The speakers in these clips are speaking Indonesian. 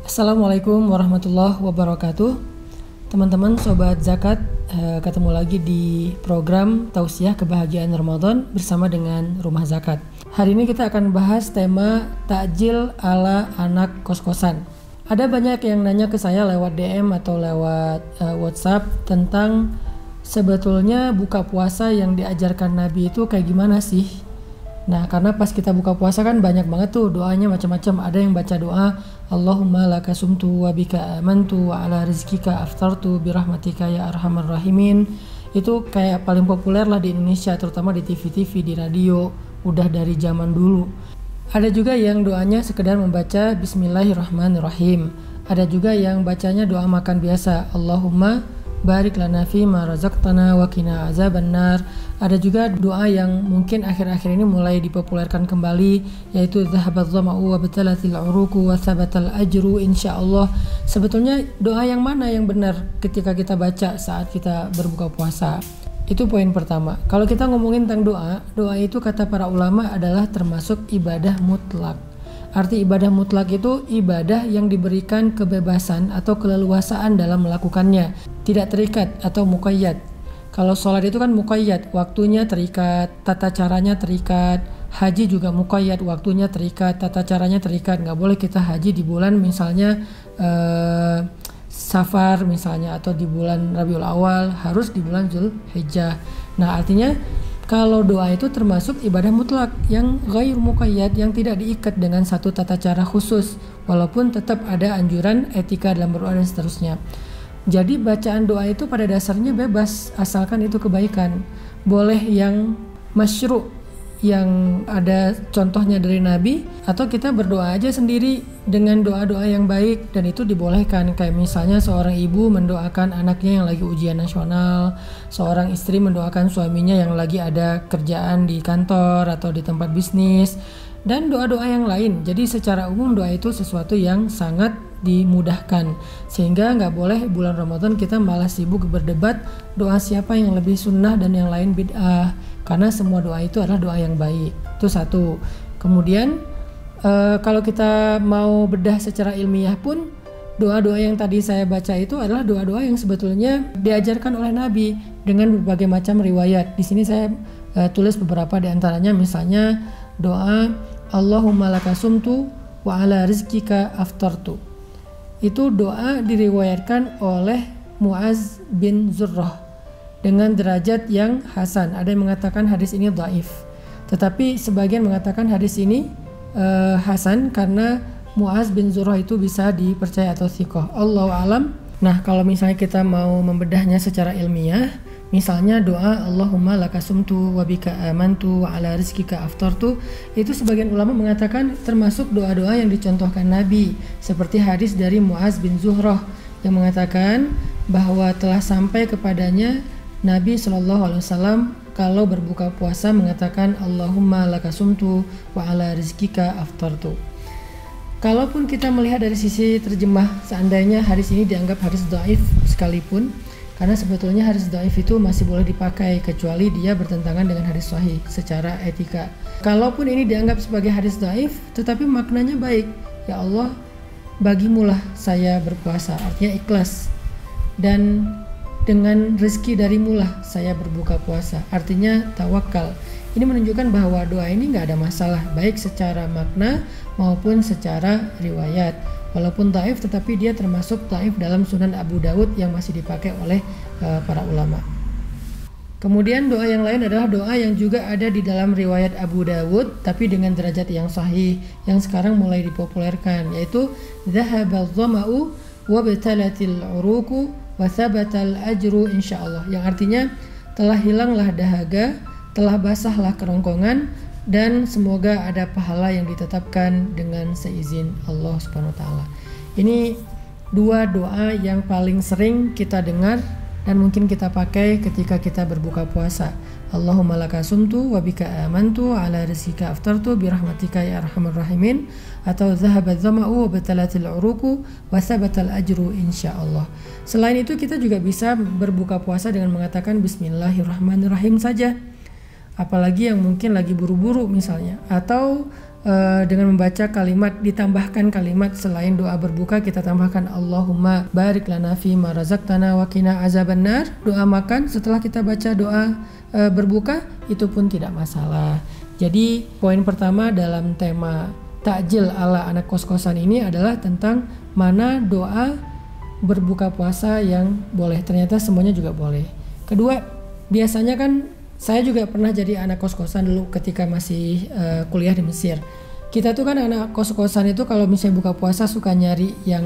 Assalamualaikum warahmatullahi wabarakatuh. Teman-teman sobat zakat, ketemu lagi di program Tausiah Kebahagiaan Ramadan bersama dengan Rumah Zakat. Hari ini kita akan bahas tema takjil ala anak kos-kosan. Ada banyak yang nanya ke saya lewat DM atau lewat WhatsApp tentang sebetulnya buka puasa yang diajarkan Nabi itu kayak gimana sih? Nah, karena pas kita buka puasa kan banyak banget tuh doanya macam-macam. Ada yang baca doa Allahumma laka sumtu wa bika amantu wa ala rizkika aftartu birahmatika ya arhamar rahimin. Itu kayak paling populer lah di Indonesia, terutama di TV-TV, di radio, udah dari zaman dulu. Ada juga yang doanya sekedar membaca Bismillahirrahmanirrahim. Ada juga yang bacanya doa makan biasa, Allahumma barik lana fi ma razaqtana wa qina azabannar. Ada juga doa yang mungkin akhir-akhir ini mulai dipopulerkan kembali, yaitu zahabat dhama'u wa batalatil uruku wa thabatal ajru insyaallah. Sebetulnya doa yang mana yang benar ketika kita baca saat kita berbuka puasa? Itu poin pertama. Kalau kita ngomongin tentang doa itu kata para ulama adalah termasuk ibadah mutlak. Arti ibadah mutlak itu ibadah yang diberikan kebebasan atau keleluasaan dalam melakukannya, tidak terikat atau muqayyad. Kalau sholat itu kan muqayyad, waktunya terikat, tata caranya terikat. Haji juga muqayyad, waktunya terikat, tata caranya terikat. Nggak boleh kita haji di bulan misalnya Safar misalnya, atau di bulan Rabiul Awal, harus di bulan Zulhijjah. Nah, artinya kalau doa itu termasuk ibadah mutlak yang ghair muqayyad, yang tidak diikat dengan satu tata cara khusus, walaupun tetap ada anjuran etika dalam berdoa dan seterusnya. Jadi bacaan doa itu pada dasarnya bebas, asalkan itu kebaikan. Boleh yang masyru', yang ada contohnya dari Nabi, atau kita berdoa aja sendiri dengan doa-doa yang baik, dan itu dibolehkan. Kayak misalnya seorang ibu mendoakan anaknya yang lagi ujian nasional, seorang istri mendoakan suaminya yang lagi ada kerjaan di kantor atau di tempat bisnis, dan doa-doa yang lain. Jadi secara umum doa itu sesuatu yang sangat dimudahkan, sehingga nggak boleh bulan Ramadan kita malah sibuk berdebat doa siapa yang lebih sunnah dan yang lain bid'ah, karena semua doa itu adalah doa yang baik. Itu satu. Kemudian kalau kita mau bedah secara ilmiah pun, doa-doa yang tadi saya baca itu adalah doa-doa yang sebetulnya diajarkan oleh Nabi dengan berbagai macam riwayat. Di sini saya tulis beberapa di antaranya, misalnya doa Allahumma laka sumtu wa ala rizkika aftartu. Itu doa diriwayatkan oleh Muaz bin Zurrah dengan derajat yang hasan. Ada yang mengatakan hadis ini dhaif, tetapi sebagian mengatakan hadis ini hasan karena Muaz bin Zurrah itu bisa dipercaya atau thiqah. Allahu alam. Nah, kalau misalnya kita mau membedahnya secara ilmiah, misalnya doa Allahumma laka sumtu wa bika amantu wa ala rizkika aftartu, itu sebagian ulama mengatakan termasuk doa-doa yang dicontohkan Nabi, seperti hadis dari Muaz bin Zuhrah yang mengatakan bahwa telah sampai kepadanya Nabi SAW kalau berbuka puasa mengatakan Allahumma laka sumtu wa ala rizkika aftartu. Kalaupun kita melihat dari sisi terjemah, seandainya hadis ini dianggap hadis dhaif sekalipun, karena sebetulnya hadis dhaif itu masih boleh dipakai kecuali dia bertentangan dengan hadis sahih secara etika. Kalaupun ini dianggap sebagai hadis dhaif tetapi maknanya baik, ya Allah bagimulah saya berpuasa, artinya ikhlas, dan dengan rezeki darimulah saya berbuka puasa, artinya tawakal. Ini menunjukkan bahwa doa ini nggak ada masalah, baik secara makna maupun secara riwayat. Walaupun dhaif, tetapi dia termasuk dhaif dalam Sunan Abu Dawud yang masih dipakai oleh para ulama. Kemudian doa yang lain adalah doa yang juga ada di dalam riwayat Abu Dawud tapi dengan derajat yang sahih, yang sekarang mulai dipopulerkan, yaitu zahabal dhama'u wa batalatil uruku wa thabatal ajru insyaallah, yang artinya telah hilanglah dahaga, telah basahlah kerongkongan, dan semoga ada pahala yang ditetapkan dengan seizin Allah Subhanahu wa taala. Ini dua doa yang paling sering kita dengar dan mungkin kita pakai ketika kita berbuka puasa. Allahumma laka sumtu wa bika amantu ala rizkika aftartu birahmatika ya arhamar rahimin, atau zahabat dhama'u wa batalatil uruku wa thabatal ajru insyaallah. Selain itu kita juga bisa berbuka puasa dengan mengatakan bismillahirrahmanirrahim saja. Apalagi yang mungkin lagi buru-buru misalnya, atau dengan membaca kalimat, ditambahkan kalimat selain doa berbuka, kita tambahkan Allahumma barik lana fi ma razaqtana wa qina azabannar. Doa makan setelah kita baca doa berbuka itu pun tidak masalah. Jadi poin pertama dalam tema takjil ala anak kos-kosan ini adalah tentang mana doa berbuka puasa yang boleh. Ternyata semuanya juga boleh. Kedua, biasanya kan saya juga pernah jadi anak kos-kosan dulu ketika masih kuliah di Mesir. Kita tuh kan anak kos-kosan itu kalau misalnya buka puasa suka nyari yang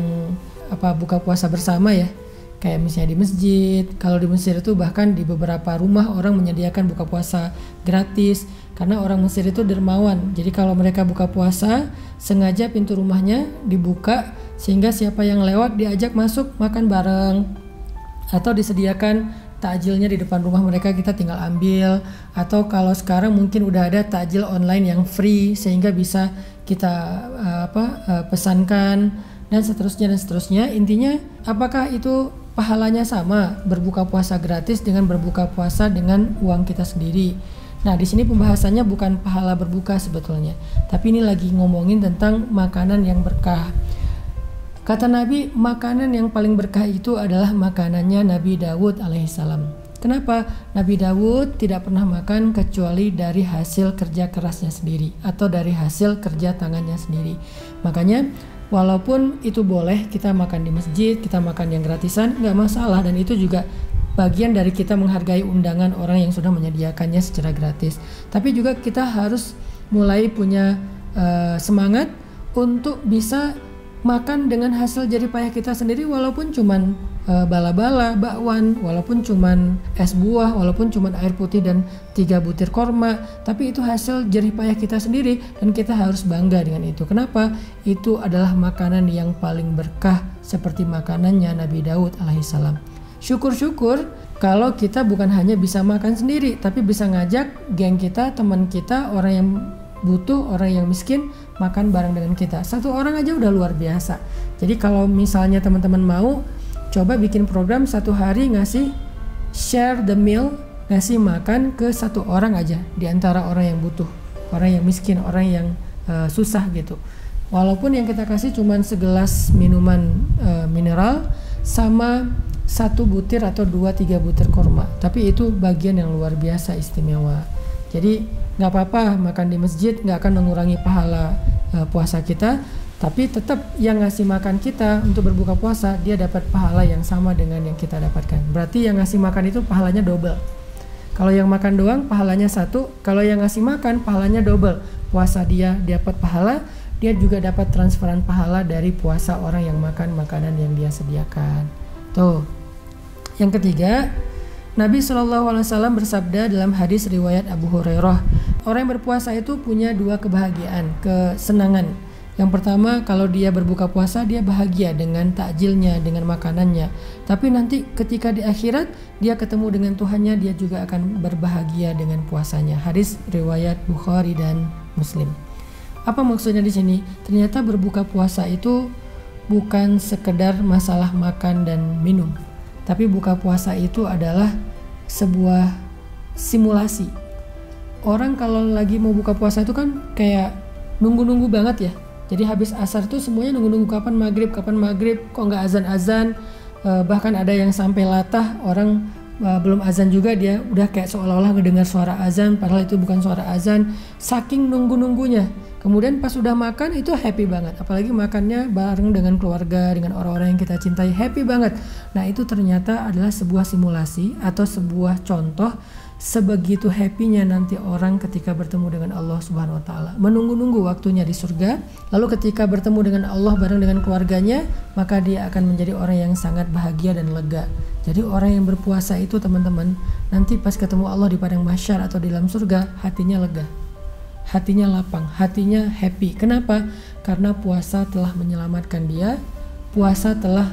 buka puasa bersama ya. Kayak misalnya di masjid. Kalau di Mesir itu bahkan di beberapa rumah orang menyediakan buka puasa gratis. Karena orang Mesir itu dermawan. Jadi kalau mereka buka puasa, sengaja pintu rumahnya dibuka sehingga siapa yang lewat diajak masuk makan bareng. Atau disediakan takjilnya di depan rumah mereka, kita tinggal ambil. Atau kalau sekarang mungkin udah ada takjil online yang free sehingga bisa kita pesankan dan seterusnya. Intinya apakah itu pahalanya sama berbuka puasa gratis dengan berbuka puasa dengan uang kita sendiri? Nah, di sini pembahasannya bukan pahala berbuka sebetulnya, tapi ini lagi ngomongin tentang makanan yang berkah. Kata Nabi, makanan yang paling berkah itu adalah makanannya Nabi Dawud alaihissalam. Kenapa? Nabi Dawud tidak pernah makan kecuali dari hasil kerja kerasnya sendiri atau dari hasil kerja tangannya sendiri. Makanya walaupun itu boleh kita makan di masjid, kita makan yang gratisan, nggak masalah, dan itu juga bagian dari kita menghargai undangan orang yang sudah menyediakannya secara gratis. Tapi juga kita harus mulai punya semangat untuk bisa makan dengan hasil jerih payah kita sendiri, walaupun cuman bala-bala, bakwan, walaupun cuman es buah, walaupun cuman air putih dan 3 butir korma, tapi itu hasil jerih payah kita sendiri dan kita harus bangga dengan itu. Kenapa? Itu adalah makanan yang paling berkah seperti makanannya Nabi Daud alaihissalam. Syukur-syukur kalau kita bukan hanya bisa makan sendiri, tapi bisa ngajak geng kita, teman kita, orang yang butuh, orang yang miskin makan bareng dengan kita. Satu orang aja udah luar biasa. Jadi kalau misalnya teman-teman mau coba bikin program 1 hari ngasih share the meal, ngasih makan ke 1 orang aja di antara orang yang butuh, orang yang miskin, orang yang susah gitu. Walaupun yang kita kasih cuman segelas minuman mineral sama 1 butir atau 2-3 butir korma, tapi itu bagian yang luar biasa istimewa. Jadi nggak apa-apa makan di masjid, nggak akan mengurangi pahala puasa kita, tapi tetap yang ngasih makan kita untuk berbuka puasa dia dapat pahala yang sama dengan yang kita dapatkan. Berarti yang ngasih makan itu pahalanya double. Kalau yang makan doang pahalanya 1, kalau yang ngasih makan pahalanya double. Puasa dia dapat pahala, dia juga dapat transferan pahala dari puasa orang yang makan makanan yang dia sediakan. Tuh. Yang ketiga, Nabi SAW bersabda dalam hadis riwayat Abu Hurairah, orang yang berpuasa itu punya 2 kebahagiaan, kesenangan. Yang pertama, kalau dia berbuka puasa dia bahagia dengan takjilnya, dengan makanannya. Tapi nanti ketika di akhirat dia ketemu dengan Tuhannya, dia juga akan berbahagia dengan puasanya. Hadis riwayat Bukhari dan Muslim. Apa maksudnya di sini? Ternyata berbuka puasa itu bukan sekedar masalah makan dan minum. Tapi buka puasa itu adalah sebuah simulasi. Orang kalau lagi mau buka puasa itu kan kayak nunggu-nunggu banget ya. Jadi habis asar tuh semuanya nunggu-nunggu kapan maghrib, kok nggak azan-azan. Bahkan ada yang sampai latah, orang belum azan juga dia udah kayak seolah-olah ngedengar suara azan, padahal itu bukan suara azan. Saking nunggu-nunggunya. Kemudian pas udah makan itu happy banget, apalagi makannya bareng dengan keluarga, dengan orang-orang yang kita cintai, happy banget. Nah itu ternyata adalah sebuah simulasi atau sebuah contoh sebegitu happy-nya nanti orang ketika bertemu dengan Allah Subhanahu wa taala. Menunggu-nunggu waktunya di surga, lalu ketika bertemu dengan Allah bareng dengan keluarganya, maka dia akan menjadi orang yang sangat bahagia dan lega. Jadi orang yang berpuasa itu teman-teman, nanti pas ketemu Allah di padang mahsyar atau di dalam surga, hatinya lega. Hatinya lapang, hatinya happy. Kenapa? Karena puasa telah menyelamatkan dia, puasa telah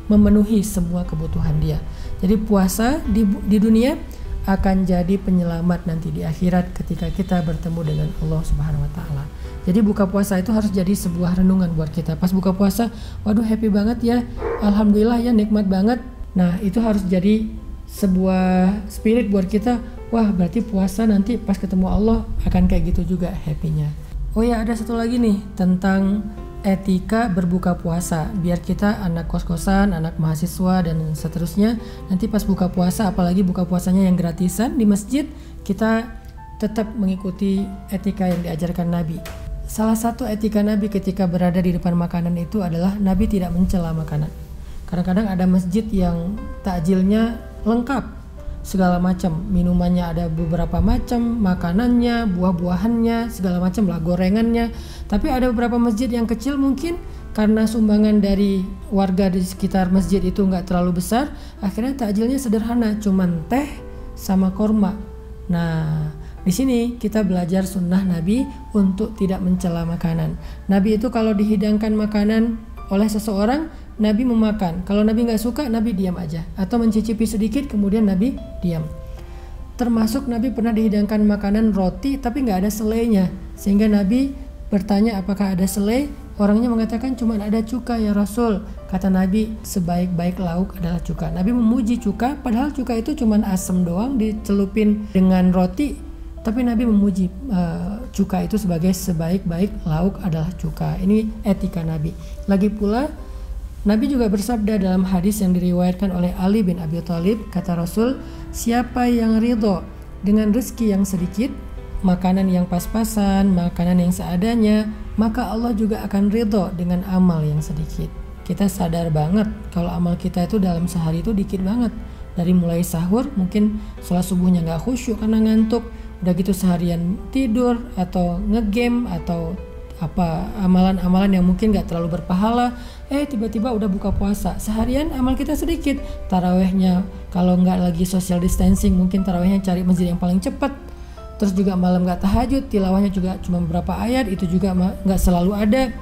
memenuhi semua kebutuhan dia. Jadi puasa di dunia akan jadi penyelamat nanti di akhirat ketika kita bertemu dengan Allah Subhanahu wa taala. Jadi buka puasa itu harus jadi sebuah renungan buat kita. Pas buka puasa, waduh happy banget ya, alhamdulillah ya, nikmat banget. Nah itu harus jadi sebuah spirit buat kita. Wah berarti puasa nanti pas ketemu Allah akan kayak gitu juga happy-nya. Oh ya, ada satu lagi nih tentang etika berbuka puasa. Biar kita anak kos-kosan, anak mahasiswa dan seterusnya, nanti pas buka puasa, apalagi buka puasanya yang gratisan di masjid, kita tetap mengikuti etika yang diajarkan Nabi. Salah satu etika Nabi ketika berada di depan makanan itu adalah Nabi tidak mencela makanan. Kadang-kadang ada masjid yang takjilnya lengkap, segala macam, minumannya ada beberapa macam, makanannya, buah-buahannya, segala macam lah, gorengannya. Tapi ada beberapa masjid yang kecil mungkin karena sumbangan dari warga di sekitar masjid itu nggak terlalu besar, akhirnya takjilnya sederhana, cuman teh sama korma. Nah, di sini kita belajar sunnah Nabi untuk tidak mencela makanan. Nabi itu kalau dihidangkan makanan oleh seseorang, Nabi memakan. Kalau Nabi nggak suka, Nabi diam aja atau mencicipi sedikit kemudian Nabi diam. Termasuk Nabi pernah dihidangkan makanan roti tapi nggak ada selainya, sehingga Nabi bertanya apakah ada selai. Orangnya mengatakan cuma ada cuka ya Rasul. Kata Nabi, sebaik-baik lauk adalah cuka. Nabi memuji cuka, padahal cuka itu cuma asam doang dicelupin dengan roti. Tapi Nabi memuji cuka itu sebagai sebaik-baik lauk adalah cuka. Ini etika Nabi. Lagi pula Nabi juga bersabda dalam hadis yang diriwayatkan oleh Ali bin Abi Thalib, kata Rasul, siapa yang ridho dengan rezeki yang sedikit, makanan yang pas-pasan, makanan yang seadanya, maka Allah juga akan ridho dengan amal yang sedikit. Kita sadar banget kalau amal kita itu dalam sehari itu dikit banget. Dari mulai sahur, mungkin sholat subuhnya gak khusyuk karena ngantuk, udah gitu seharian tidur atau ngegame atau apa amalan-amalan yang mungkin gak terlalu berpahala, tiba-tiba udah buka puasa, seharian amal kita sedikit. Tarawehnya kalau nggak lagi social distancing, mungkin tarawehnya cari masjid yang paling cepat. Terus juga malam nggak tahajud, tilawahnya juga cuma beberapa ayat, itu juga nggak selalu ada.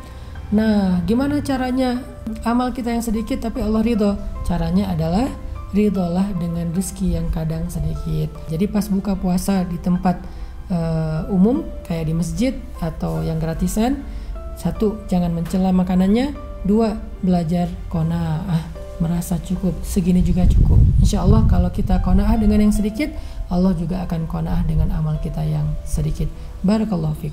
Nah, gimana caranya amal kita yang sedikit tapi Allah ridho? Caranya adalah ridholah dengan rezeki yang kadang sedikit. Jadi pas buka puasa di tempat umum kayak di masjid atau yang gratisan, satu, jangan mencela makanannya. Dua, belajar qanaah, merasa cukup, segini juga cukup. Insya Allah kalau kita qanaah dengan yang sedikit, Allah juga akan qanaah dengan amal kita yang sedikit. Barakallahu fiik.